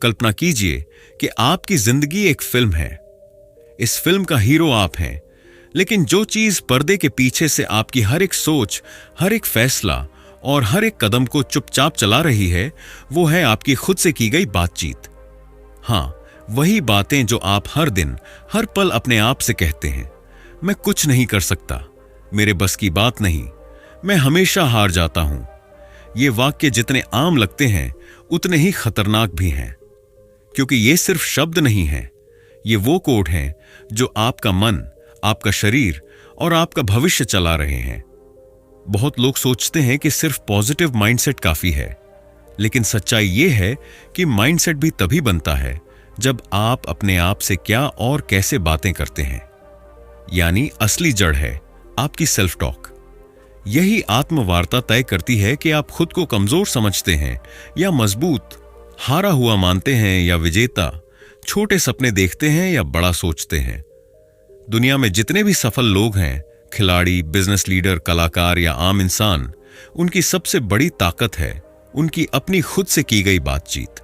कल्पना कीजिए कि आपकी जिंदगी एक फिल्म है। इस फिल्म का हीरो आप हैं, लेकिन जो चीज पर्दे के पीछे से आपकी हर एक सोच, हर एक फैसला और हर एक कदम को चुपचाप चला रही है, वो है आपकी खुद से की गई बातचीत। हाँ, वही बातें जो आप हर दिन, हर पल अपने आप से कहते हैं, मैं कुछ नहीं कर सकता, मेरे बस की बात नहीं, मैं हमेशा हार जाता हूं। ये वाक्य जितने आम लगते हैं उतने ही खतरनाक भी हैं, क्योंकि ये सिर्फ शब्द नहीं हैं, ये वो कोड हैं जो आपका मन, आपका शरीर और आपका भविष्य चला रहे हैं। बहुत लोग सोचते हैं कि सिर्फ पॉजिटिव माइंडसेट काफी है, लेकिन सच्चाई ये है कि माइंडसेट भी तभी बनता है जब आप अपने आप से क्या और कैसे बातें करते हैं। यानी असली जड़ है आपकी सेल्फ टॉक। यही आत्मवार्ता तय करती है कि आप खुद को कमजोर समझते हैं या मजबूत, हारा हुआ मानते हैं या विजेता, छोटे सपने देखते हैं या बड़ा सोचते हैं। दुनिया में जितने भी सफल लोग हैं, खिलाड़ी, बिजनेस लीडर, कलाकार या आम इंसान, उनकी सबसे बड़ी ताकत है उनकी अपनी खुद से की गई बातचीत।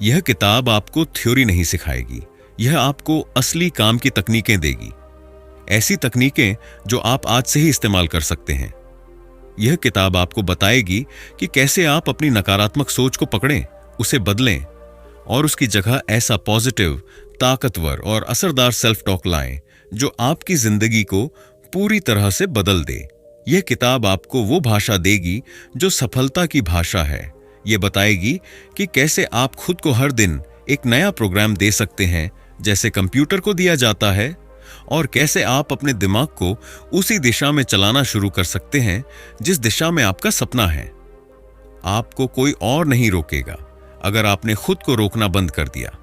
यह किताब आपको थ्योरी नहीं सिखाएगी, यह आपको असली काम की तकनीकें देगी। ऐसी तकनीकें जो आप आज से ही इस्तेमाल कर सकते हैं। यह किताब आपको बताएगी कि कैसे आप अपनी नकारात्मक सोच को पकड़ें, उसे बदलें और उसकी जगह ऐसा पॉजिटिव, ताकतवर और असरदार सेल्फ टॉक लाएं जो आपकी जिंदगी को पूरी तरह से बदल दे। यह किताब आपको वो भाषा देगी जो सफलता की भाषा है। यह बताएगी कि कैसे आप खुद को हर दिन एक नया प्रोग्राम दे सकते हैं जैसे कंप्यूटर को दिया जाता है, और कैसे आप अपने दिमाग को उसी दिशा में चलाना शुरू कर सकते हैं जिस दिशा में आपका सपना है। आपको कोई और नहीं रोकेगा अगर आपने खुद को रोकना बंद कर दिया।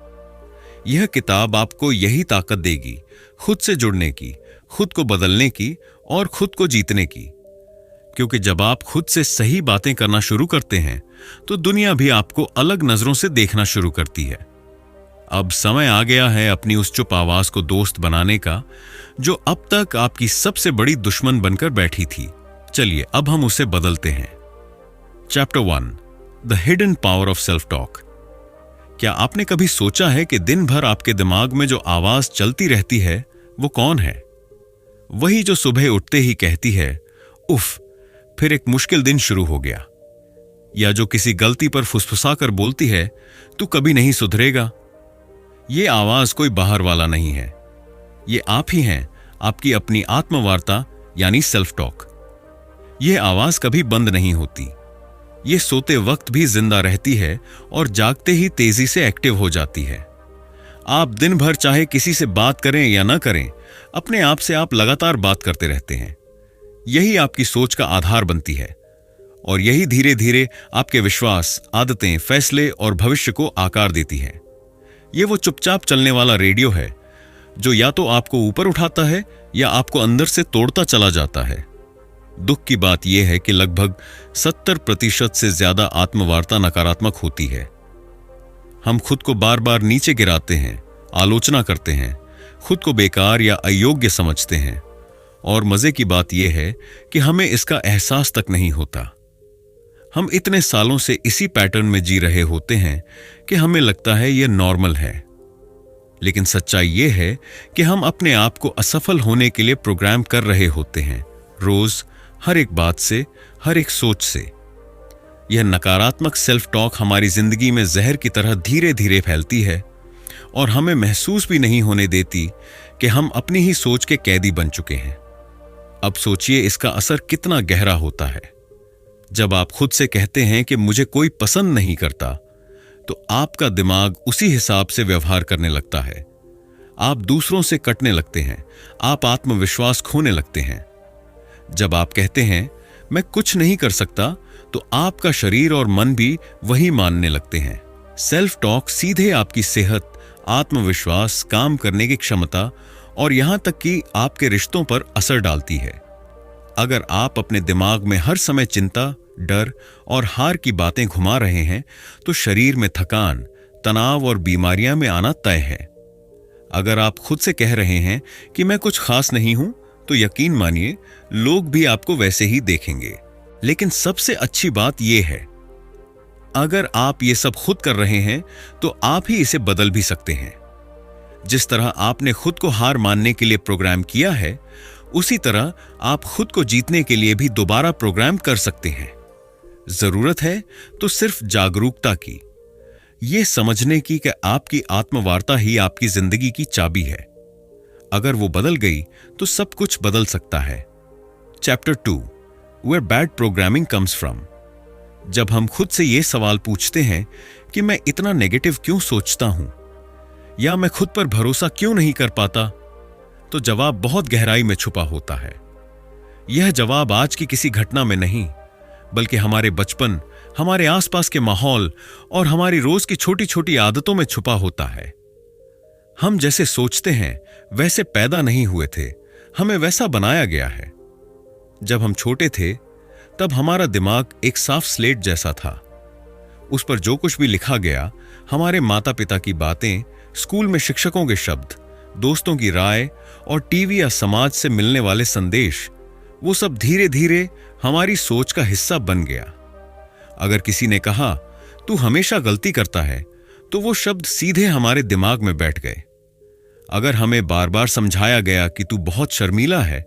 यह किताब आपको यही ताकत देगी खुद से जुड़ने की, खुद को बदलने की और खुद को जीतने की। क्योंकि जब आप खुद से सही बातें करना शुरू करते हैं तो दुनिया भी आपको अलग नजरों से देखना शुरू करती है। अब समय आ गया है अपनी उस चुप आवाज को दोस्त बनाने का जो अब तक आपकी सबसे बड़ी दुश्मन बनकर बैठी थी। चलिए अब हम उसे बदलते हैं। Chapter 1, the hidden power of self talk. क्या आपने कभी सोचा है कि दिन भर आपके दिमाग में जो आवाज चलती रहती है वो कौन है? वही जो सुबह उठते ही कहती है, उफ, फिर एक मुश्किल दिन शुरू हो गया। या जो किसी गलती पर फुसफुसाकर बोलती है, तू कभी नहीं सुधरेगा। ये आवाज कोई बाहर वाला नहीं है, ये आप ही हैं, आपकी अपनी आत्मवार्ता यानी सेल्फ टॉक। यह आवाज कभी बंद नहीं होती, ये सोते वक्त भी जिंदा रहती है और जागते ही तेजी से एक्टिव हो जाती है। आप दिन भर चाहे किसी से बात करें या ना करें, अपने आप से आप लगातार बात करते रहते हैं। यही आपकी सोच का आधार बनती है और यही धीरे धीरे आपके विश्वास, आदतें, फैसले और भविष्य को आकार देती है। यह वो चुपचाप चलने वाला रेडियो है जो या तो आपको ऊपर उठाता है या आपको अंदर से तोड़ता चला जाता है। दुख की बात यह है कि लगभग 70% से ज्यादा आत्मवार्ता नकारात्मक होती है। हम खुद को बार बार नीचे गिराते हैं, आलोचना करते हैं, खुद को बेकार या अयोग्य समझते हैं, और मजे की बात यह है कि हमें इसका एहसास तक नहीं होता। हम इतने सालों से इसी पैटर्न में जी रहे होते हैं कि हमें लगता है यह नॉर्मल है। लेकिन सच्चाई यह है कि हम अपने आप को असफल होने के लिए प्रोग्राम कर रहे होते हैं, रोज, हर एक बात से, हर एक सोच से। यह नकारात्मक सेल्फ टॉक हमारी जिंदगी में जहर की तरह धीरे धीरे फैलती है और हमें महसूस भी नहीं होने देती कि हम अपनी ही सोच के कैदी बन चुके हैं। अब सोचिए इसका असर कितना गहरा होता है। जब आप खुद से कहते हैं कि मुझे कोई पसंद नहीं करता, तो आपका दिमाग उसी हिसाब से व्यवहार करने लगता है। आप दूसरों से कटने लगते हैं, आप आत्मविश्वास खोने लगते हैं। जब आप कहते हैं मैं कुछ नहीं कर सकता, तो आपका शरीर और मन भी वही मानने लगते हैं। सेल्फ टॉक सीधे आपकी सेहत, आत्मविश्वास, काम करने की क्षमता और यहां तक कि आपके रिश्तों पर असर डालती है। अगर आप अपने दिमाग में हर समय चिंता, डर और हार की बातें घुमा रहे हैं, तो शरीर में थकान, तनाव और बीमारियां में आना तय है। अगर आप खुद से कह रहे हैं कि मैं कुछ खास नहीं हूं, तो यकीन मानिए लोग भी आपको वैसे ही देखेंगे। लेकिन सबसे अच्छी बात यह है, अगर आप ये सब खुद कर रहे हैं तो आप ही इसे बदल भी सकते हैं। जिस तरह आपने खुद को हार मानने के लिए प्रोग्राम किया है, उसी तरह आप खुद को जीतने के लिए भी दोबारा प्रोग्राम कर सकते हैं। जरूरत है तो सिर्फ जागरूकता की, यह समझने की कि आपकी आत्मवार्ता ही आपकी जिंदगी की चाबी है। अगर वो बदल गई तो सब कुछ बदल सकता है। Chapter 2, where bad programming comes from. जब हम खुद से ये सवाल पूछते हैं कि मैं इतना नेगेटिव क्यों सोचता हूं, या मैं खुद पर भरोसा क्यों नहीं कर पाता, तो जवाब बहुत गहराई में छुपा होता है। यह जवाब आज की किसी घटना में नहीं, बल्कि हमारे बचपन, हमारे आसपास के माहौल और हमारी रोज की छोटी छोटी आदतों में छुपा होता है। हम जैसे सोचते हैं वैसे पैदा नहीं हुए थे, हमें वैसा बनाया गया है। जब हम छोटे थे तब हमारा दिमाग एक साफ स्लेट जैसा था। उस पर जो कुछ भी लिखा गया, हमारे माता पिता की बातें, स्कूल में शिक्षकों के शब्द, दोस्तों की राय और टीवी या समाज से मिलने वाले संदेश, वो सब धीरे धीरे हमारी सोच का हिस्सा बन गया। अगर किसी ने कहा तू हमेशा गलती करता है, तो वो शब्द सीधे हमारे दिमाग में बैठ गए। अगर हमें बार बार समझाया गया कि तू बहुत शर्मीला है,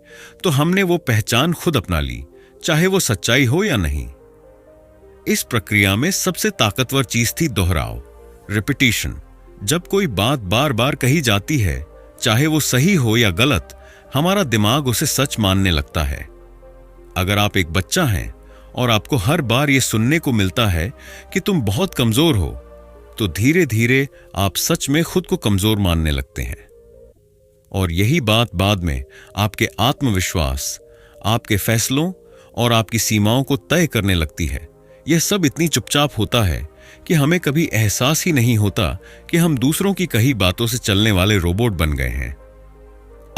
तो हमने वो पहचान खुद अपना ली, चाहे वो सच्चाई हो या नहीं। इस प्रक्रिया में सबसे ताकतवर चीज थी दोहराव, रिपीटिशन। जब कोई बात बार बार कही जाती है, चाहे वो सही हो या गलत, हमारा दिमाग उसे सच मानने लगता है। अगर आप एक बच्चा हैं और आपको हर बार ये सुनने को मिलता है कि तुम बहुत कमजोर हो, तो धीरे धीरे आप सच में खुद को कमजोर मानने लगते हैं। और यही बात बाद में आपके आत्मविश्वास, आपके फैसलों और आपकी सीमाओं को तय करने लगती है। यह सब इतनी चुपचाप होता है कि हमें कभी एहसास ही नहीं होता कि हम दूसरों की कही बातों से चलने वाले रोबोट बन गए हैं।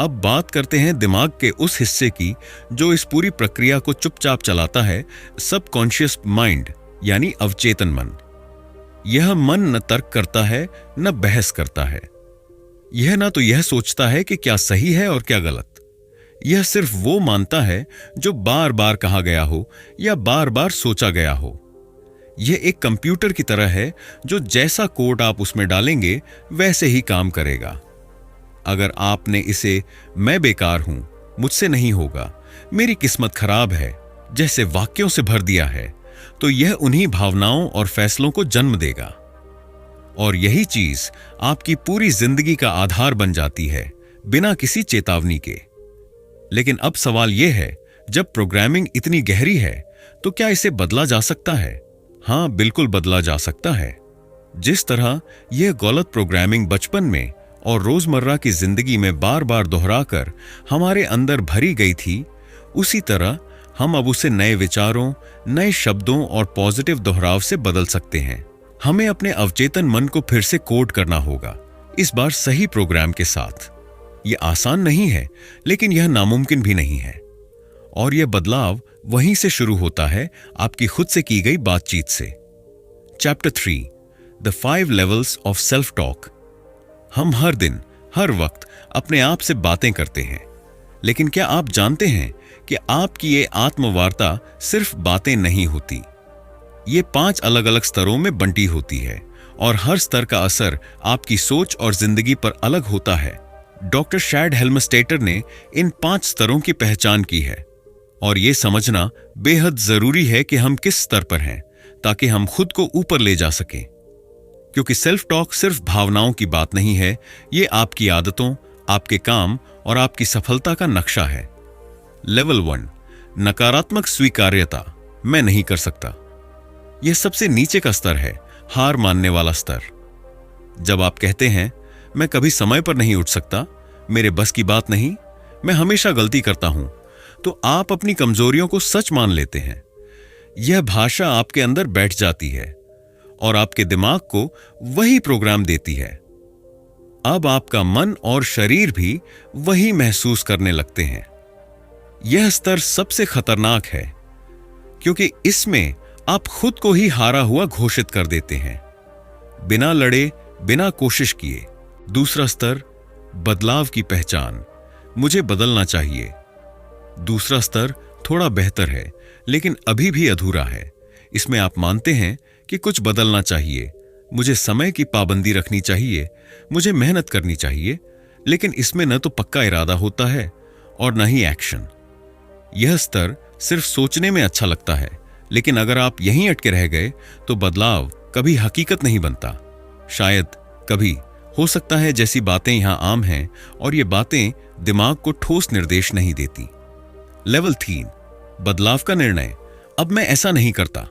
अब बात करते हैं दिमाग के उस हिस्से की जो इस पूरी प्रक्रिया को चुपचाप चलाता है, सबकॉन्शियस माइंड, यानी अवचेतन मन। यह मन न तर्क करता है, न बहस करता है। यह ना तो यह सोचता है कि क्या सही है और क्या गलत। यह सिर्फ वो मानता है जो बार बार कहा गया हो या बार बार सोचा गया हो। यह एक कंप्यूटर की तरह है जो जैसा कोड आप उसमें डालेंगे वैसे ही काम करेगा। अगर आपने इसे मैं बेकार हूं, मुझसे नहीं होगा, मेरी किस्मत खराब है जैसे वाक्यों से भर दिया है, तो यह उन्हीं भावनाओं और फैसलों को जन्म देगा। और यही चीज आपकी पूरी जिंदगी का आधार बन जाती है, बिना किसी चेतावनी के। लेकिन अब सवाल यह है, जब प्रोग्रामिंग इतनी गहरी है, तो क्या इसे बदला जा सकता है? हां, बिल्कुल बदला जा सकता है। जिस तरह यह गलत प्रोग्रामिंग बचपन में और रोजमर्रा की जिंदगी में बार बार दोहराकर हमारे अंदर भरी गई थी, उसी तरह हम अब उसे नए विचारों, नए शब्दों और पॉजिटिव दोहराव से बदल सकते हैं। हमें अपने अवचेतन मन को फिर से कोड करना होगा, इस बार सही प्रोग्राम के साथ। यह आसान नहीं है, लेकिन यह नामुमकिन भी नहीं है। और यह बदलाव वहीं से शुरू होता है, आपकी खुद से की गई बातचीत से। Chapter 3, the 5 levels of self talk. हम हर दिन, हर वक्त अपने आप से बातें करते हैं, लेकिन क्या आप जानते हैं कि आपकी ये आत्मवार्ता सिर्फ बातें नहीं होती। ये 5 अलग अलग स्तरों में बंटी होती है, और हर स्तर का असर आपकी सोच और जिंदगी पर अलग होता है। डॉक्टर शैड हेल्मस्टेटर ने इन 5 स्तरों की पहचान की है, और यह समझना बेहद जरूरी है कि हम किस स्तर पर हैं, ताकि हम खुद को ऊपर ले जा सकें। क्योंकि सेल्फ टॉक सिर्फ भावनाओं की बात नहीं है, ये आपकी आदतों, आपके काम और आपकी सफलता का नक्शा है। लेवल 1, नकारात्मक स्वीकार्यता। मैं नहीं कर सकता। यह सबसे नीचे का स्तर है, हार मानने वाला स्तर। जब आप कहते हैं मैं कभी समय पर नहीं उठ सकता, मेरे बस की बात नहीं, मैं हमेशा गलती करता हूं, तो आप अपनी कमजोरियों को सच मान लेते हैं। यह भाषा आपके अंदर बैठ जाती है और आपके दिमाग को वही प्रोग्राम देती है। अब आपका मन और शरीर भी वही महसूस करने लगते हैं। यह स्तर सबसे खतरनाक है, क्योंकि इसमें आप खुद को ही हारा हुआ घोषित कर देते हैं, बिना लड़े, बिना कोशिश किए। दूसरा स्तर, बदलाव की पहचान। मुझे बदलना चाहिए। दूसरा स्तर थोड़ा बेहतर है, लेकिन अभी भी अधूरा है, इसमें आप मानते हैं कि कुछ बदलना चाहिए, मुझे समय की पाबंदी रखनी चाहिए, मुझे मेहनत करनी चाहिए, लेकिन इसमें न तो पक्का इरादा होता है और न ही एक्शन। यह स्तर सिर्फ सोचने में अच्छा लगता है, लेकिन अगर आप यहीं अटके रह गए तो बदलाव कभी हकीकत नहीं बनता। शायद कभी हो सकता है जैसी बातें यहां आम हैं और ये बातें दिमाग को ठोस निर्देश नहीं देती। लेवल 3, बदलाव का निर्णय। अब मैं ऐसा नहीं करता।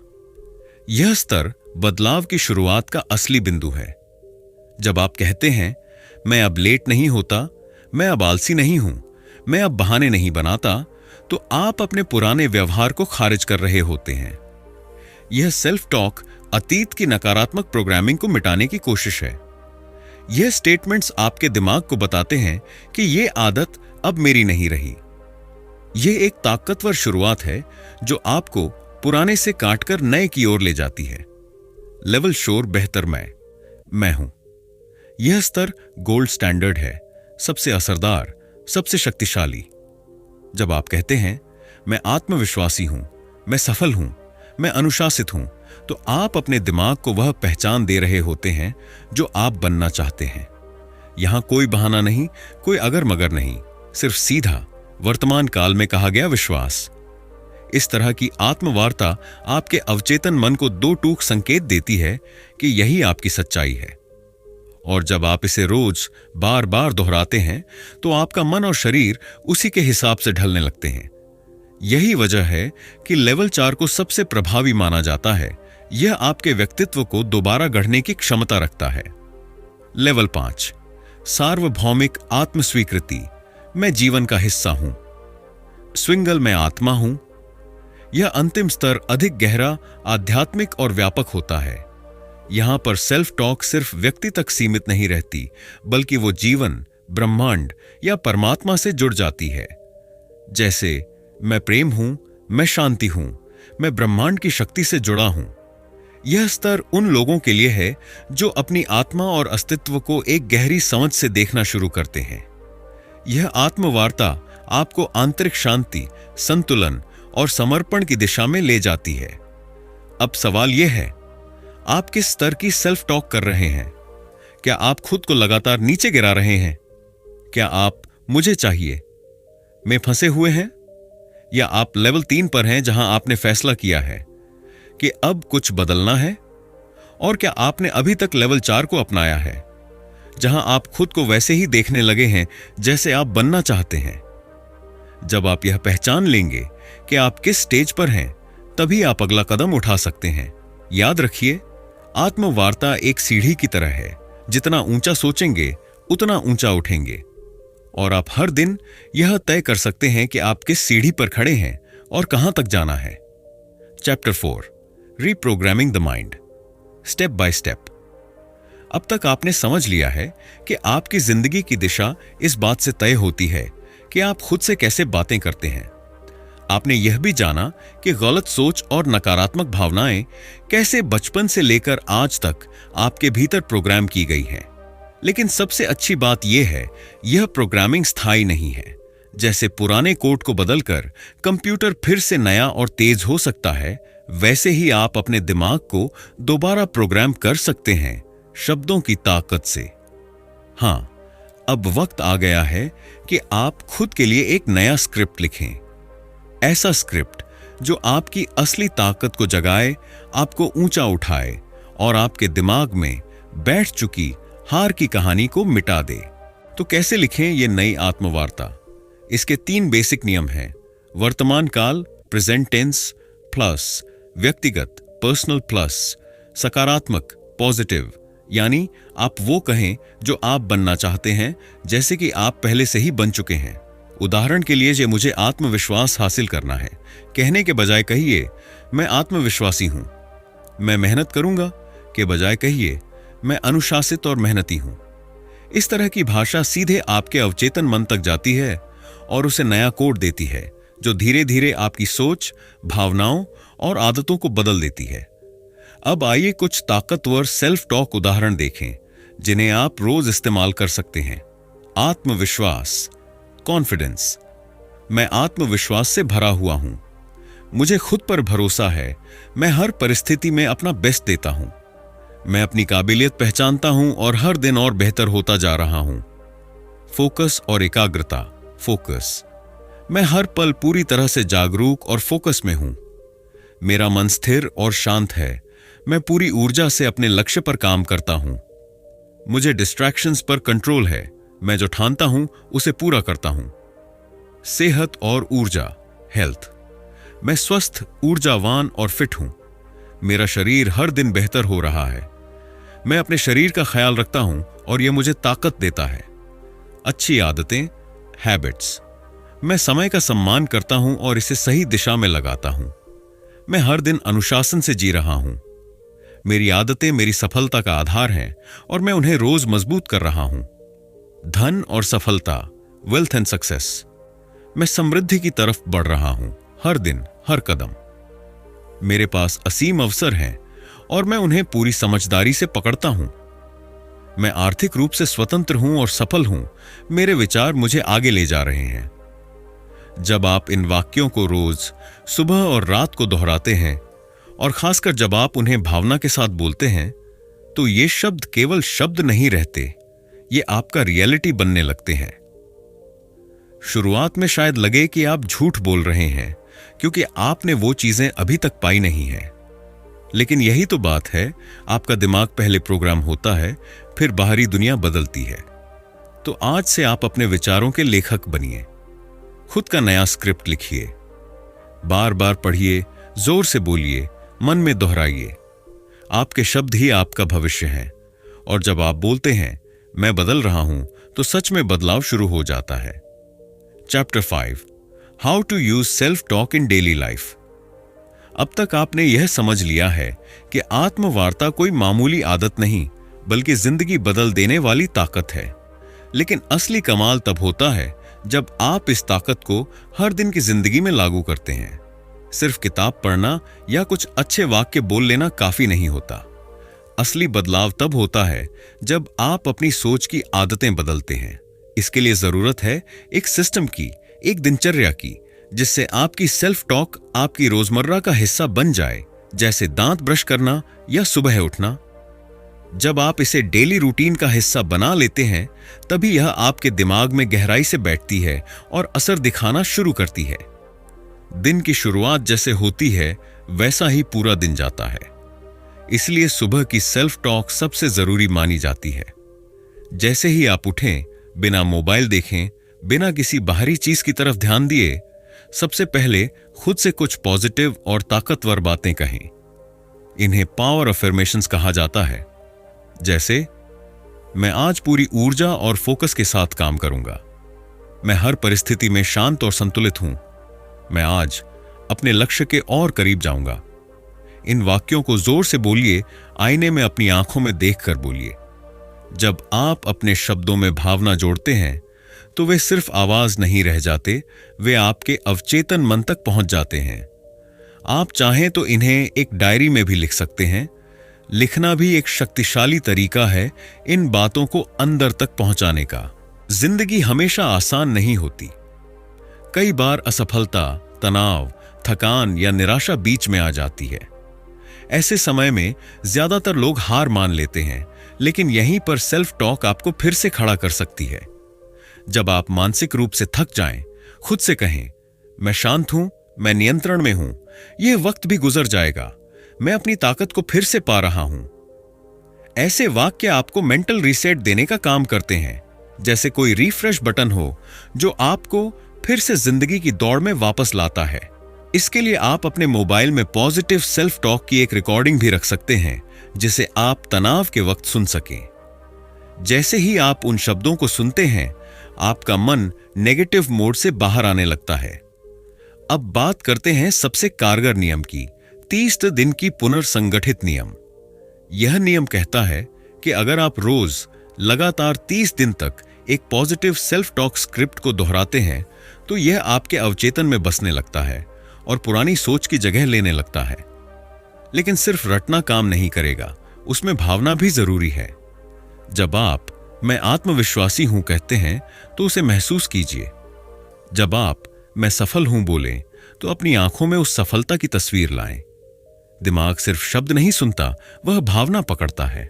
यह स्तर बदलाव की शुरुआत का असली बिंदु है। जब आप कहते हैं मैं अब लेट नहीं होता, मैं अब आलसी नहीं हूं, मैं अब बहाने नहीं बनाता, तो आप अपने पुराने व्यवहार को खारिज कर रहे होते हैं। यह सेल्फ टॉक अतीत की नकारात्मक प्रोग्रामिंग को मिटाने की कोशिश है। यह स्टेटमेंट्स आपके दिमाग को बताते हैं कि यह आदत अब मेरी नहीं रही। यह एक ताकतवर शुरुआत है जो आपको पुराने से काटकर नए की ओर ले जाती है। लेवल शोर बेहतर मैं हूं। यह स्तर गोल्ड स्टैंडर्ड है, सबसे असरदार, सबसे शक्तिशाली। जब आप कहते हैं मैं आत्मविश्वासी हूं, मैं सफल हूं, मैं अनुशासित हूं, तो आप अपने दिमाग को वह पहचान दे रहे होते हैं जो आप बनना चाहते हैं। यहां कोई बहाना नहीं, कोई अगर मगर नहीं, सिर्फ सीधा वर्तमान काल में कहा गया विश्वास। इस तरह की आत्मवार्ता आपके अवचेतन मन को दो टूक संकेत देती है कि यही आपकी सच्चाई है। और जब आप इसे रोज बार बार दोहराते हैं तो आपका मन और शरीर उसी के हिसाब से ढलने लगते हैं। यही वजह है कि लेवल 4 को सबसे प्रभावी माना जाता है। यह आपके व्यक्तित्व को दोबारा गढ़ने की क्षमता रखता है। लेवल 5, सार्वभौमिक आत्मस्वीकृति। मैं जीवन का हिस्सा हूं। स्विंगल मैं आत्मा हूं। यह अंतिम स्तर अधिक गहरा, आध्यात्मिक और व्यापक होता है। यहां पर सेल्फ टॉक सिर्फ व्यक्ति तक सीमित नहीं रहती, बल्कि वो जीवन, ब्रह्मांड या परमात्मा से जुड़ जाती है। जैसे मैं प्रेम हूं, मैं शांति हूं, मैं ब्रह्मांड की शक्ति से जुड़ा हूं। यह स्तर उन लोगों के लिए है जो अपनी आत्मा और अस्तित्व को एक गहरी समझ से देखना शुरू करते हैं। यह आत्मवार्ता आपको आंतरिक शांति, संतुलन और समर्पण की दिशा में ले जाती है। अब सवाल यह है, आप किस स्तर की सेल्फ टॉक कर रहे हैं? क्या आप खुद को लगातार नीचे गिरा रहे हैं? क्या आप मुझे चाहिए में फंसे हुए हैं? या आप लेवल 3 पर हैं जहां आपने फैसला किया है कि अब कुछ बदलना है? और क्या आपने अभी तक लेवल 4 को अपनाया है, जहां आप खुद को वैसे ही देखने लगे हैं जैसे आप बनना चाहते हैं? जब आप यह पहचान लेंगे कि आप किस स्टेज पर हैं, तभी आप अगला कदम उठा सकते हैं। याद रखिए, आत्मवार्ता एक सीढ़ी की तरह है। जितना ऊंचा सोचेंगे उतना ऊंचा उठेंगे। और आप हर दिन यह तय कर सकते हैं कि आप किस सीढ़ी पर खड़े हैं और कहां तक जाना है। Chapter 4, reprogramming the mind, step by step. अब तक आपने समझ लिया है कि आपकी जिंदगी की दिशा इस बात से तय होती है कि आप खुद से कैसे बातें करते हैं। आपने यह भी जाना कि गलत सोच और नकारात्मक भावनाएं कैसे बचपन से लेकर आज तक आपके भीतर प्रोग्राम की गई हैं। लेकिन सबसे अच्छी बात यह है, यह प्रोग्रामिंग स्थायी नहीं है। जैसे पुराने कोड को बदलकर कंप्यूटर फिर से नया और तेज हो सकता है, वैसे ही आप अपने दिमाग को दोबारा प्रोग्राम कर सकते हैं, शब्दों की ताकत से। हां, अब वक्त आ गया है कि आप खुद के लिए एक नया स्क्रिप्ट लिखें। ऐसा स्क्रिप्ट जो आपकी असली ताकत को जगाए, आपको ऊंचा उठाए और आपके दिमाग में बैठ चुकी हार की कहानी को मिटा दे। तो कैसे लिखें ये नई आत्मवार्ता? इसके 3 बेसिक नियम हैं। वर्तमान काल प्रेजेंट टेंस प्लस, व्यक्तिगत पर्सनल प्लस, सकारात्मक पॉजिटिव, यानी आप वो कहें जो आप बनना चाहते हैं, जैसे कि आप पहले से ही बन चुके हैं। उदाहरण के लिए, जे मुझे आत्मविश्वास हासिल करना है, कहने के बजाय कहिए मैं आत्मविश्वासी हूं। मैं मेहनत करूंगा के बजाय कहिए मैं अनुशासित और मेहनती हूं। इस तरह की भाषा सीधे आपके अवचेतन मन तक जाती है और उसे नया कोड देती है, जो धीरे धीरे आपकी सोच, भावनाओं और आदतों को बदल देती है। अब आइए कुछ ताकतवर सेल्फ टॉक उदाहरण देखें जिन्हें आप रोज इस्तेमाल कर सकते हैं। आत्मविश्वास, कॉन्फिडेंस। मैं आत्मविश्वास से भरा हुआ हूं। मुझे खुद पर भरोसा है। मैं हर परिस्थिति में अपना बेस्ट देता हूं। मैं अपनी काबिलियत पहचानता हूं और हर दिन और बेहतर होता जा रहा हूं। फोकस और एकाग्रता। फोकस। मैं हर पल पूरी तरह से जागरूक और फोकस में हूं। मेरा मन स्थिर और शांत है। मैं पूरी ऊर्जा से अपने लक्ष्य पर काम करता हूं। मुझे डिस्ट्रैक्शंस पर कंट्रोल है। मैं जो ठानता हूं उसे पूरा करता हूं। सेहत और ऊर्जा। हेल्थ। मैं स्वस्थ, ऊर्जावान और फिट हूं। मेरा शरीर हर दिन बेहतर हो रहा है। मैं अपने शरीर का ख्याल रखता हूं और यह मुझे ताकत देता है। अच्छी आदतें, हैबिट्स। मैं समय का सम्मान करता हूं और इसे सही दिशा में लगाता हूं। मैं हर दिन अनुशासन से जी रहा हूं। मेरी आदतें मेरी सफलता का आधार हैं और मैं उन्हें रोज मजबूत कर रहा हूं। धन और सफलता, वेल्थ एंड सक्सेस। मैं समृद्धि की तरफ बढ़ रहा हूं, हर दिन, हर कदम। मेरे पास असीम अवसर हैं और मैं उन्हें पूरी समझदारी से पकड़ता हूं। मैं आर्थिक रूप से स्वतंत्र हूं और सफल हूं। मेरे विचार मुझे आगे ले जा रहे हैं। जब आप इन वाक्यों को रोज सुबह और रात को दोहराते हैं, और खासकर जब आप उन्हें भावना के साथ बोलते हैं, तो ये शब्द केवल शब्द नहीं रहते, ये आपका रियलिटी बनने लगते हैं। शुरुआत में शायद लगे कि आप झूठ बोल रहे हैं, क्योंकि आपने वो चीजें अभी तक पाई नहीं हैं। लेकिन यही तो बात है, आपका दिमाग पहले प्रोग्राम होता है, फिर बाहरी दुनिया बदलती है। तो आज से आप अपने विचारों के लेखक बनिए। खुद का नया स्क्रिप्ट लिखिए। बार बार पढ़िए, जोर से बोलिए, मन में दोहराइए। आपके शब्द ही आपका भविष्य हैं। और जब आप बोलते हैं, मैं बदल रहा हूं, तो सच में बदलाव शुरू हो जाता है। Chapter 5, how to use self talk in daily life. अब तक आपने यह समझ लिया है कि आत्मवार्ता कोई मामूली आदत नहीं, बल्कि जिंदगी बदल देने वाली ताकत है। लेकिन असली कमाल तब होता है जब आप इस ताकत को हर दिन की जिंदगी में लागू करते हैं। सिर्फ किताब पढ़ना या कुछ अच्छे वाक्य बोल लेना काफी नहीं होता। असली बदलाव तब होता है जब आप अपनी सोच की आदतें बदलते हैं। इसके लिए जरूरत है एक सिस्टम की, एक दिनचर्या की, जिससे आपकी सेल्फ टॉक आपकी रोजमर्रा का हिस्सा बन जाए, जैसे दांत ब्रश करना या सुबह उठना। जब आप इसे डेली रूटीन का हिस्सा बना लेते हैं, तभी यह आपके दिमाग में गहराई से बैठती है और असर दिखाना शुरू करती है। दिन की शुरुआत जैसे होती है, वैसा ही पूरा दिन जाता है। इसलिए सुबह की सेल्फ टॉक सबसे जरूरी मानी जाती है। जैसे ही आप उठें, बिना मोबाइल देखें, बिना किसी बाहरी चीज की तरफ ध्यान दिए, सबसे पहले खुद से कुछ पॉजिटिव और ताकतवर बातें कहें। इन्हें पावर अफर्मेशंस कहा जाता है। जैसे, मैं आज पूरी ऊर्जा और फोकस के साथ काम करूंगा। मैं हर परिस्थिति में शांत और संतुलित हूं। मैं आज अपने लक्ष्य के और करीब जाऊंगा। इन वाक्यों को जोर से बोलिए, आईने में अपनी आंखों में देखकर बोलिए। जब आप अपने शब्दों में भावना जोड़ते हैं, तो वे सिर्फ आवाज नहीं रह जाते, वे आपके अवचेतन मन तक पहुंच जाते हैं। आप चाहें तो इन्हें एक डायरी में भी लिख सकते हैं। लिखना भी एक शक्तिशाली तरीका है इन बातों को अंदर तक पहुंचाने का। जिंदगी हमेशा आसान नहीं होती। कई बार असफलता, तनाव, थकान या निराशा बीच में आ जाती है। ऐसे समय में ज्यादातर लोग हार मान लेते हैं, लेकिन यहीं पर सेल्फ टॉक आपको फिर से खड़ा कर सकती है। जब आप मानसिक रूप से थक जाएं, खुद से कहें, मैं शांत हूं, मैं नियंत्रण में हूं, यह वक्त भी गुजर जाएगा, मैं अपनी ताकत को फिर से पा रहा हूं। ऐसे वाक्य आपको मेंटल रीसेट देने का काम करते हैं, जैसे कोई रिफ्रेश बटन हो जो आपको फिर से जिंदगी की दौड़ में वापस लाता है। इसके लिए आप अपने मोबाइल में पॉजिटिव सेल्फ टॉक की एक रिकॉर्डिंग भी रख सकते हैं, जिसे आप तनाव के वक्त सुन सकें। जैसे ही आप उन शब्दों को सुनते हैं, आपका मन नेगेटिव मोड से बाहर आने लगता है। अब बात करते हैं सबसे कारगर नियम की, 30 दिन की पुनर्संगठित नियम। यह नियम कहता है कि अगर आप रोज लगातार 30 दिन तक एक पॉजिटिव सेल्फ टॉक स्क्रिप्ट को दोहराते हैं, तो यह आपके अवचेतन में बसने लगता है और पुरानी सोच की जगह लेने लगता है। लेकिन सिर्फ रटना काम नहीं करेगा, उसमें भावना भी जरूरी है। जब आप मैं आत्मविश्वासी हूं कहते हैं, तो उसे महसूस कीजिए। जब आप मैं सफल हूं बोलें, तो अपनी आंखों में उस सफलता की तस्वीर लाएं। दिमाग सिर्फ शब्द नहीं सुनता, वह भावना पकड़ता है।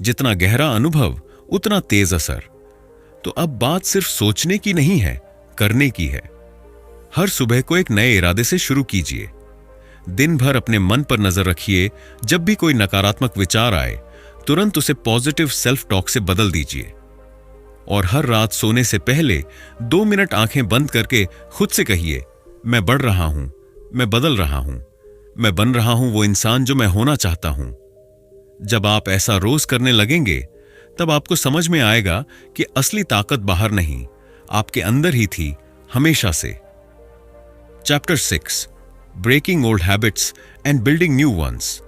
जितना गहरा अनुभव उतना तेज असर। तो अब बात सिर्फ सोचने की नहीं है, करने की है। हर सुबह को एक नए इरादे से शुरू कीजिए। दिन भर अपने मन पर नजर रखिए। जब भी कोई नकारात्मक विचार आए, तुरंत उसे पॉजिटिव सेल्फ टॉक से बदल दीजिए। और हर रात सोने से पहले 2 मिनट आंखें बंद करके खुद से कहिए, मैं बढ़ रहा हूं, मैं बदल रहा हूं, मैं बन रहा हूं वो इंसान जो मैं होना चाहता हूं। जब आप ऐसा रोज करने लगेंगे, तब आपको समझ में आएगा कि असली ताकत बाहर नहीं, आपके अंदर ही थी, हमेशा से। Chapter 6, breaking old habits and building new ones.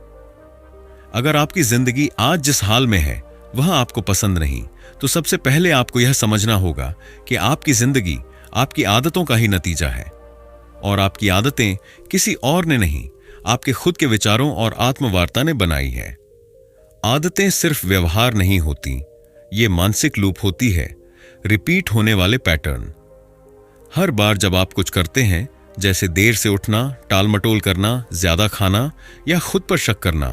अगर आपकी जिंदगी आज जिस हाल में है वह आपको पसंद नहीं, तो सबसे पहले आपको यह समझना होगा कि आपकी जिंदगी आपकी आदतों का ही नतीजा है। और आपकी आदतें किसी और ने नहीं, आपके खुद के विचारों और आत्मवार्ता ने बनाई है। आदतें सिर्फ व्यवहार नहीं होती, ये मानसिक लूप होती है, रिपीट होने वाले पैटर्न। हर बार जब आप कुछ करते हैं, जैसे देर से उठना, टालमटोल करना, ज्यादा खाना या खुद पर शक करना,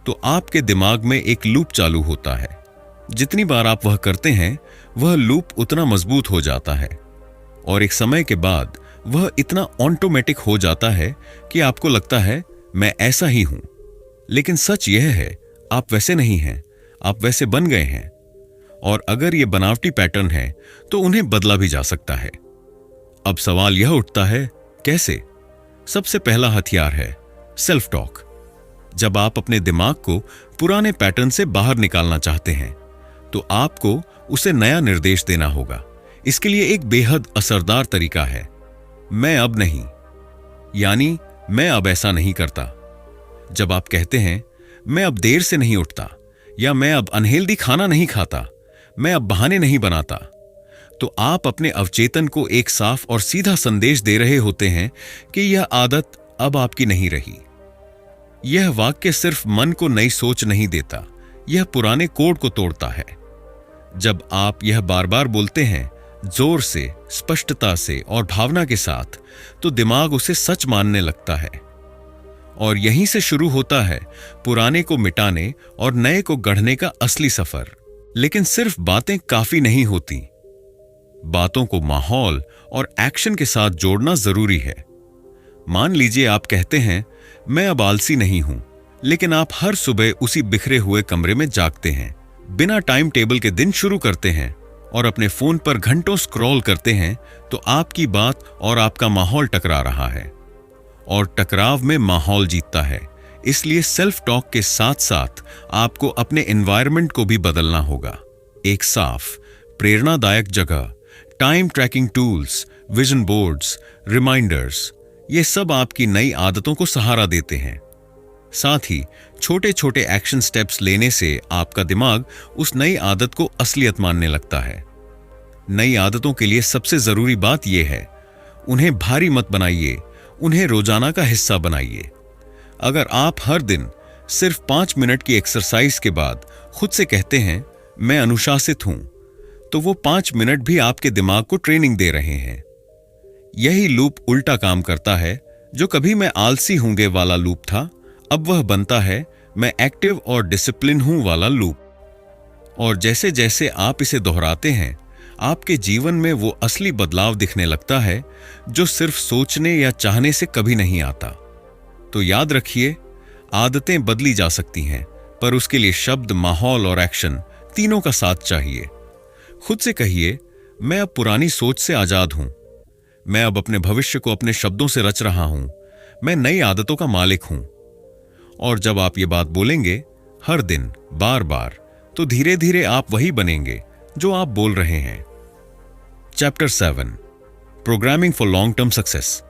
तो आपके दिमाग में एक लूप चालू होता है। जितनी बार आप वह करते हैं, वह लूप उतना मजबूत हो जाता है और एक समय के बाद वह इतना ऑटोमेटिक हो जाता है कि आपको लगता है मैं ऐसा ही हूं। लेकिन सच यह है, आप वैसे नहीं हैं, आप वैसे बन गए हैं। और अगर ये बनावटी पैटर्न है तो उन्हें बदला भी जा सकता है। अब सवाल यह उठता है, कैसे? सबसे पहला हथियार है सेल्फ टॉक। जब आप अपने दिमाग को पुराने पैटर्न से बाहर निकालना चाहते हैं, तो आपको उसे नया निर्देश देना होगा। इसके लिए एक बेहद असरदार तरीका है, मैं अब नहीं, यानी मैं अब ऐसा नहीं करता। जब आप कहते हैं मैं अब देर से नहीं उठता, या मैं अब अनहेल्दी खाना नहीं खाता, मैं अब बहाने नहीं बनाता, तो आप अपने अवचेतन को एक साफ और सीधा संदेश दे रहे होते हैं कि यह आदत अब आपकी नहीं रही। यह वाक्य सिर्फ मन को नई सोच नहीं देता, यह पुराने कोड को तोड़ता है। जब आप यह बार बार बोलते हैं, जोर से, स्पष्टता से और भावना के साथ, तो दिमाग उसे सच मानने लगता है। और यहीं से शुरू होता है पुराने को मिटाने और नए को गढ़ने का असली सफर। लेकिन सिर्फ बातें काफी नहीं होती, बातों को माहौल और एक्शन के साथ जोड़ना जरूरी है। मान लीजिए आप कहते हैं मैं अब आलसी नहीं हूं, लेकिन आप हर सुबह उसी बिखरे हुए कमरे में जागते हैं, बिना टाइम टेबल के दिन शुरू करते हैं और अपने फोन पर घंटों स्क्रॉल करते हैं, तो आपकी बात और आपका माहौल टकरा रहा है और टकराव में माहौल जीतता है। इसलिए सेल्फ टॉक के साथ साथ आपको अपने एनवायरनमेंट को भी बदलना होगा। एक साफ, प्रेरणादायक जगह, time tracking tools, vision boards, reminders, ये सब आपकी नई आदतों को सहारा देते हैं। साथ ही छोटे छोटे एक्शन स्टेप्स लेने से आपका दिमाग उस नई आदत को असलियत मानने लगता है। नई आदतों के लिए सबसे जरूरी बात यह है, उन्हें भारी मत बनाइए, उन्हें रोजाना का हिस्सा बनाइए। अगर आप हर दिन सिर्फ 5 मिनट की एक्सरसाइज के बाद खुद से कहते हैं मैं अनुशासित हूं, तो वो 5 मिनट भी आपके दिमाग को ट्रेनिंग दे रहे हैं। यही लूप उल्टा काम करता है। जो कभी मैं आलसी हूंगे वाला लूप था, अब वह बनता है मैं एक्टिव और डिसिप्लिन हूं वाला लूप। और जैसे जैसे आप इसे दोहराते हैं, आपके जीवन में वो असली बदलाव दिखने लगता है जो सिर्फ सोचने या चाहने से कभी नहीं आता। तो याद रखिए, आदतें बदली जा सकती हैं, पर उसके लिए शब्द, माहौल और एक्शन तीनों का साथ चाहिए। खुद से कहिए मैं अब पुरानी सोच से आजाद हूं, मैं अब अपने भविष्य को अपने शब्दों से रच रहा हूं, मैं नई आदतों का मालिक हूं। और जब आप ये बात बोलेंगे हर दिन, बार बार, तो धीरे धीरे आप वही बनेंगे जो आप बोल रहे हैं। Chapter 7, programming for long term success.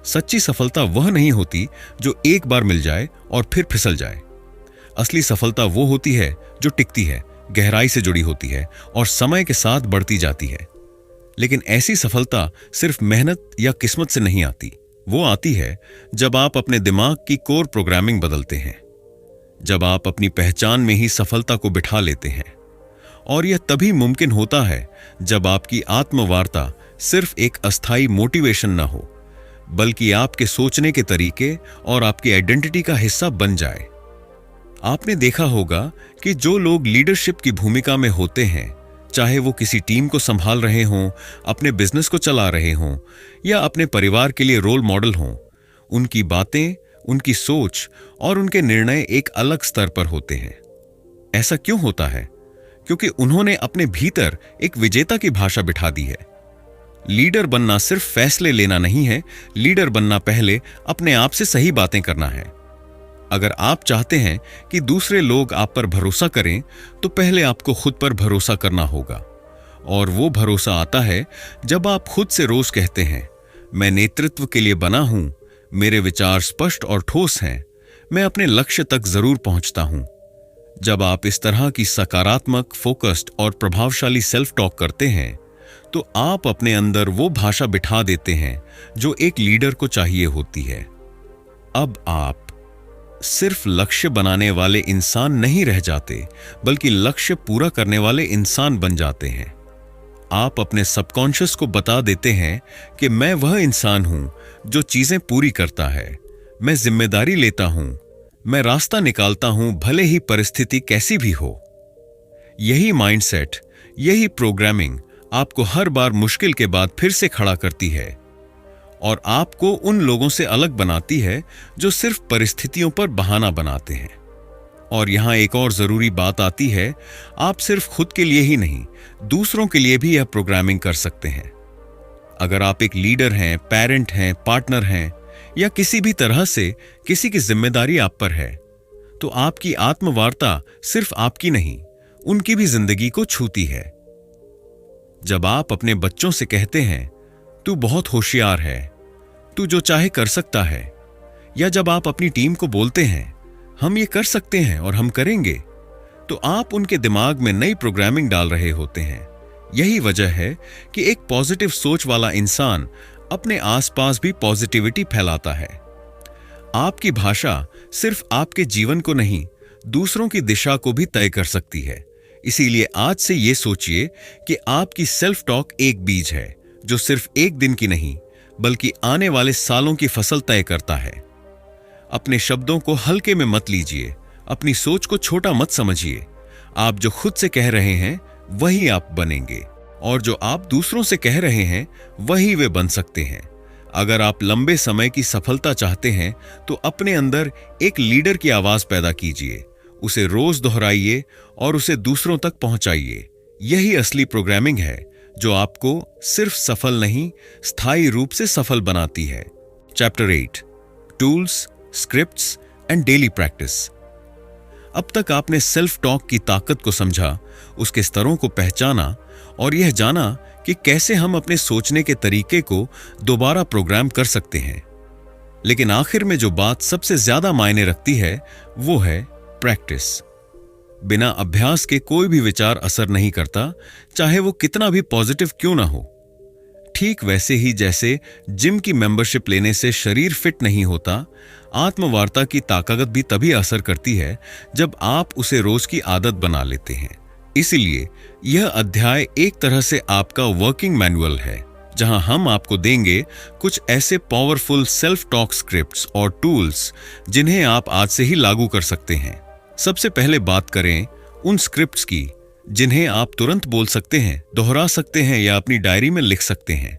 सच्ची सफलता वह नहीं होती जो एक बार मिल जाए और फिर फिसल जाए। असली सफलता वो होती है जो टिकती है, गहराई से जुड़ी होती है और समय के साथ बढ़ती जाती है। लेकिन ऐसी सफलता सिर्फ मेहनत या किस्मत से नहीं आती, वो आती है जब आप अपने दिमाग की कोर प्रोग्रामिंग बदलते हैं, जब आप अपनी पहचान में ही सफलता को बिठा लेते हैं। और यह तभी मुमकिन होता है जब आपकी आत्मवार्ता सिर्फ एक अस्थायी मोटिवेशन न हो, बल्कि आपके सोचने के तरीके और आपकी आइडेंटिटी का हिस्सा बन जाए। आपने देखा होगा कि जो लोग लीडरशिप की भूमिका में होते हैं, चाहे वो किसी टीम को संभाल रहे हों, अपने बिजनेस को चला रहे हों या अपने परिवार के लिए रोल मॉडल हों, उनकी बातें, उनकी सोच और उनके निर्णय एक अलग स्तर पर होते हैं। ऐसा क्यों होता है? क्योंकि उन्होंने अपने भीतर एक विजेता की भाषा बिठा दी है। लीडर बनना सिर्फ फैसले लेना नहीं है, लीडर बनना पहले अपने आप से सही बातें करना है। अगर आप चाहते हैं कि दूसरे लोग आप पर भरोसा करें, तो पहले आपको खुद पर भरोसा करना होगा। और वो भरोसा आता है जब आप खुद से रोज कहते हैं, मैं नेतृत्व के लिए बना हूं, मेरे विचार स्पष्ट और ठोस हैं, मैं अपने लक्ष्य तक जरूर पहुंचता हूं। जब आप इस तरह की सकारात्मक, फोकस्ड और प्रभावशाली सेल्फ टॉक करते हैं, तो आप अपने अंदर वो भाषा बिठा देते हैं जो एक लीडर को चाहिए होती है। अब आप सिर्फ लक्ष्य बनाने वाले इंसान नहीं रह जाते, बल्कि लक्ष्य पूरा करने वाले इंसान बन जाते हैं। आप अपने सबकॉन्शियस को बता देते हैं कि मैं वह इंसान हूं जो चीजें पूरी करता है, मैं जिम्मेदारी लेता हूं, मैं रास्ता निकालता हूं, भले ही परिस्थिति कैसी भी हो। यही माइंडसेट, यही प्रोग्रामिंग आपको हर बार मुश्किल के बाद फिर से खड़ा करती है और आपको उन लोगों से अलग बनाती है जो सिर्फ परिस्थितियों पर बहाना बनाते हैं। और यहां एक और जरूरी बात आती है, आप सिर्फ खुद के लिए ही नहीं, दूसरों के लिए भी यह प्रोग्रामिंग कर सकते हैं। अगर आप एक लीडर हैं, पेरेंट हैं, पार्टनर हैं या किसी भी तरह से किसी की जिम्मेदारी आप पर है, तो आपकी आत्मवार्ता सिर्फ आपकी नहीं, उनकी भी जिंदगी को छूती है। जब आप अपने बच्चों से कहते हैं, तू बहुत होशियार है, तू जो चाहे कर सकता है, या जब आप अपनी टीम को बोलते हैं, हम ये कर सकते हैं और हम करेंगे, तो आप उनके दिमाग में नई प्रोग्रामिंग डाल रहे होते हैं। यही वजह है कि एक पॉजिटिव सोच वाला इंसान अपने आसपास भी पॉजिटिविटी फैलाता है। आपकी भाषा सिर्फ आपके जीवन को नहीं, दूसरों की दिशा को भी तय कर सकती है। इसीलिए आज से ये सोचिए कि आपकी सेल्फ टॉक एक बीज है जो सिर्फ एक दिन की नहीं, बल्कि आने वाले सालों की फसल तय करता है। अपने शब्दों को हल्के में मत लीजिए, अपनी सोच को छोटा मत समझिए। आप जो खुद से कह रहे हैं वही आप बनेंगे, और जो आप दूसरों से कह रहे हैं वही वे बन सकते हैं। अगर आप लंबे समय की सफलता चाहते हैं, तो अपने अंदर एक लीडर की आवाज पैदा कीजिए, उसे रोज दोहराइए और उसे दूसरों तक पहुंचाइए। यही असली प्रोग्रामिंग है जो आपको सिर्फ सफल नहीं, स्थायी रूप से सफल बनाती है। Chapter 8, tools, scripts and daily practice. अब तक आपने सेल्फ टॉक की ताकत को समझा, उसके स्तरों को पहचाना और यह जाना कि कैसे हम अपने सोचने के तरीके को दोबारा प्रोग्राम कर सकते हैं। लेकिन आखिर में जो बात सबसे ज्यादा मायने रखती है, वो है प्रैक्टिस। बिना अभ्यास के कोई भी विचार असर नहीं करता, चाहे वो कितना भी पॉजिटिव क्यों ना हो। ठीक वैसे ही जैसे जिम की मेंबरशिप लेने से शरीर फिट नहीं होता, आत्मवार्ता की ताकत भी तभी असर करती है जब आप उसे रोज की आदत बना लेते हैं। इसलिए यह अध्याय एक तरह से आपका वर्किंग मैनुअल है, जहां हम आपको देंगे कुछ ऐसे पावरफुल सेल्फ टॉक स्क्रिप्ट्स और टूल्स जिन्हें आप आज से ही लागू कर सकते हैं। सबसे पहले बात करें उन स्क्रिप्ट्स की जिन्हें आप तुरंत बोल सकते हैं, दोहरा सकते हैं या अपनी डायरी में लिख सकते हैं।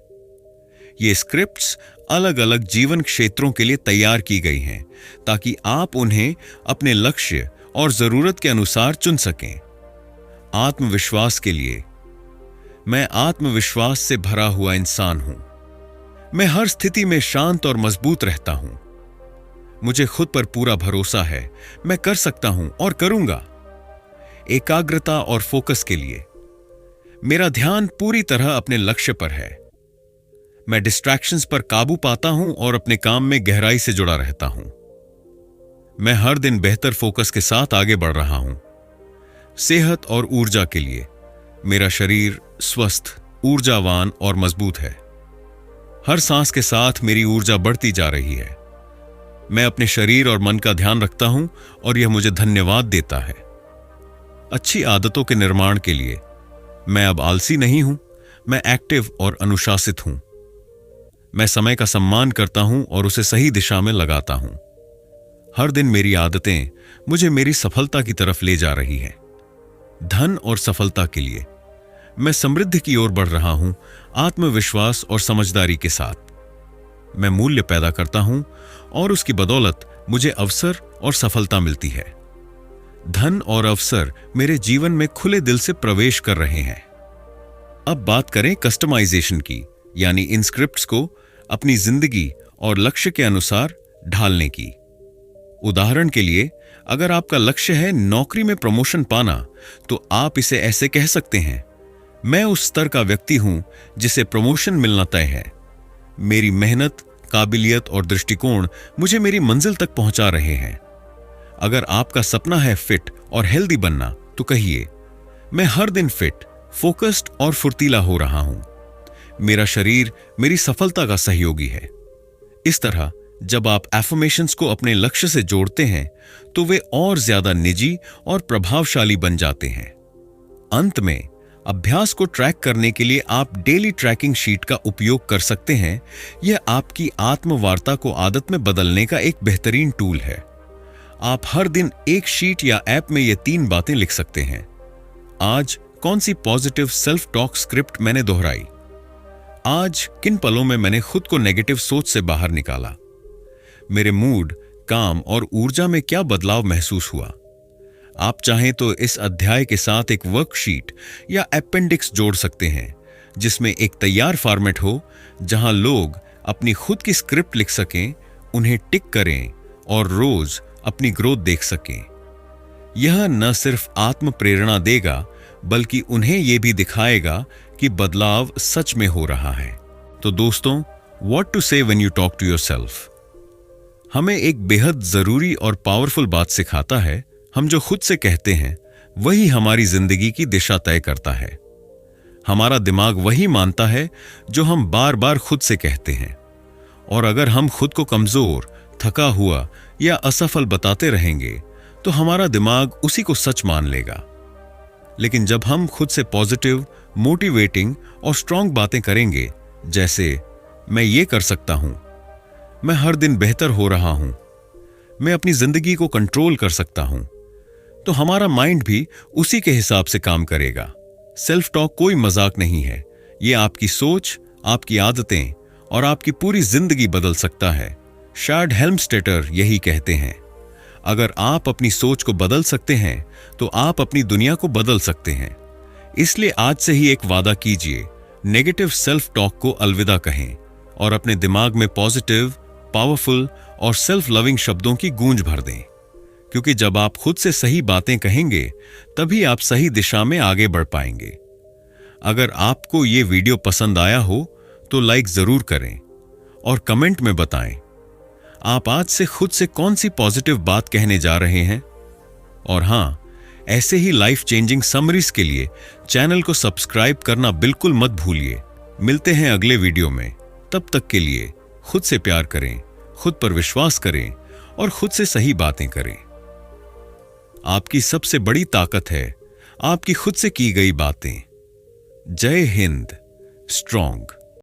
ये स्क्रिप्ट्स अलग अलग जीवन क्षेत्रों के लिए तैयार की गई हैं, ताकि आप उन्हें अपने लक्ष्य और जरूरत के अनुसार चुन सकें। आत्मविश्वास के लिए, मैं आत्मविश्वास से भरा हुआ इंसान हूं। मैं हर स्थिति में शांत और मजबूत रहता हूं। मुझे खुद पर पूरा भरोसा है, मैं कर सकता हूं और करूंगा। एकाग्रता और फोकस के लिए, मेरा ध्यान पूरी तरह अपने लक्ष्य पर है। मैं डिस्ट्रैक्शंस पर काबू पाता हूं और अपने काम में गहराई से जुड़ा रहता हूं। मैं हर दिन बेहतर फोकस के साथ आगे बढ़ रहा हूं। सेहत और ऊर्जा के लिए, मेरा शरीर स्वस्थ, ऊर्जावान और मजबूत है। हर सांस के साथ मेरी ऊर्जा बढ़ती जा रही है। मैं अपने शरीर और मन का ध्यान रखता हूं और यह मुझे धन्यवाद देता है। अच्छी आदतों के निर्माण के लिए, मैं अब आलसी नहीं हूं, मैं एक्टिव और अनुशासित हूं। मैं समय का सम्मान करता हूं और उसे सही दिशा में लगाता हूं। हर दिन मेरी आदतें मुझे मेरी सफलता की तरफ ले जा रही हैं। धन और सफलता के लिए मैं समृद्धि की ओर बढ़ रहा हूं, आत्मविश्वास और समझदारी के साथ। मैं मूल्य पैदा करता हूं और उसकी बदौलत मुझे अवसर और सफलता मिलती है। धन और अवसर मेरे जीवन में खुले दिल से प्रवेश कर रहे हैं। अब बात करें कस्टमाइजेशन की, यानी इन स्क्रिप्ट्स को अपनी जिंदगी और लक्ष्य के अनुसार ढालने की। उदाहरण के लिए, अगर आपका लक्ष्य है नौकरी में प्रमोशन पाना, तो आप इसे ऐसे कह सकते हैं, मैं उस स्तर का व्यक्ति हूं जिसे प्रमोशन मिलना तय है। मेरी मेहनत, काबिलियत और दृष्टिकोण मुझे मेरी मंजिल तक पहुंचा रहे हैं। अगर आपका सपना है फिट और हेल्दी बनना, तो कहिए, मैं हर दिन फिट, फोकस्ड और फुर्तीला हो रहा हूं। मेरा शरीर मेरी सफलता का सहयोगी है। इस तरह जब आप एफर्मेशंस को अपने लक्ष्य से जोड़ते हैं, तो वे और ज्यादा निजी और प्रभावशाली बन जाते हैं। अंत में, अभ्यास को ट्रैक करने के लिए आप डेली ट्रैकिंग शीट का उपयोग कर सकते हैं। यह आपकी आत्मवार्ता को आदत में बदलने का एक बेहतरीन टूल है। आप हर दिन एक शीट या ऐप में ये 3 बातें लिख सकते हैं। आज कौन सी पॉजिटिव सेल्फ टॉक स्क्रिप्ट मैंने दोहराई? आज किन पलों में मैंने खुद को नेगेटिव सोच से बाहर निकाला? मेरे मूड, काम और ऊर्जा में क्या बदलाव महसूस हुआ? आप चाहें तो इस अध्याय के साथ एक वर्कशीट या अपेंडिक्स जोड़ सकते हैं, जिसमें एक तैयार फॉर्मेट हो जहां लोग अपनी खुद की स्क्रिप्ट लिख सकें, उन्हें टिक करें और रोज अपनी ग्रोथ देख सकें। यह न सिर्फ आत्म प्रेरणा देगा, बल्कि उन्हें यह भी दिखाएगा कि बदलाव सच में हो रहा है। तो दोस्तों, what to say when you talk to yourself हमें एक बेहद जरूरी और पावरफुल बात सिखाता है। हम जो खुद से कहते हैं, वही हमारी जिंदगी की दिशा तय करता है। हमारा दिमाग वही मानता है जो हम बार बार खुद से कहते हैं। और अगर हम खुद को कमजोर, थका हुआ या असफल बताते रहेंगे, तो हमारा दिमाग उसी को सच मान लेगा। लेकिन जब हम खुद से पॉजिटिव, मोटिवेटिंग और स्ट्रांग बातें करेंगे, जैसे मैं ये कर सकता हूं, मैं हर दिन बेहतर हो रहा हूं, मैं अपनी जिंदगी को कंट्रोल कर सकता हूं, तो हमारा माइंड भी उसी के हिसाब से काम करेगा। सेल्फ टॉक कोई मजाक नहीं है। ये आपकी सोच, आपकी आदतें और आपकी पूरी जिंदगी बदल सकता है। शार्ड हेल्मस्टेटर यही कहते हैं, अगर आप अपनी सोच को बदल सकते हैं, तो आप अपनी दुनिया को बदल सकते हैं। इसलिए आज से ही एक वादा कीजिए, नेगेटिव सेल्फ टॉक को अलविदा कहें और अपने दिमाग में पॉजिटिव, पावरफुल और सेल्फ लविंग शब्दों की गूंज भर दें। क्योंकि जब आप खुद से सही बातें कहेंगे, तभी आप सही दिशा में आगे बढ़ पाएंगे। अगर आपको ये वीडियो पसंद आया हो, तो लाइक जरूर करें और कमेंट में बताएं आप आज से खुद से कौन सी पॉजिटिव बात कहने जा रहे हैं। और हां, ऐसे ही लाइफ चेंजिंग समरीज के लिए चैनल को सब्सक्राइब करना बिल्कुल मत भूलिए। मिलते हैं अगले वीडियो में। तब तक के लिए खुद से प्यार करें, खुद पर विश्वास करें और खुद से सही बातें करें। आपकी सबसे बड़ी ताकत है आपकी खुद से की गई बातें। जय हिंद। स्ट्रॉन्ग।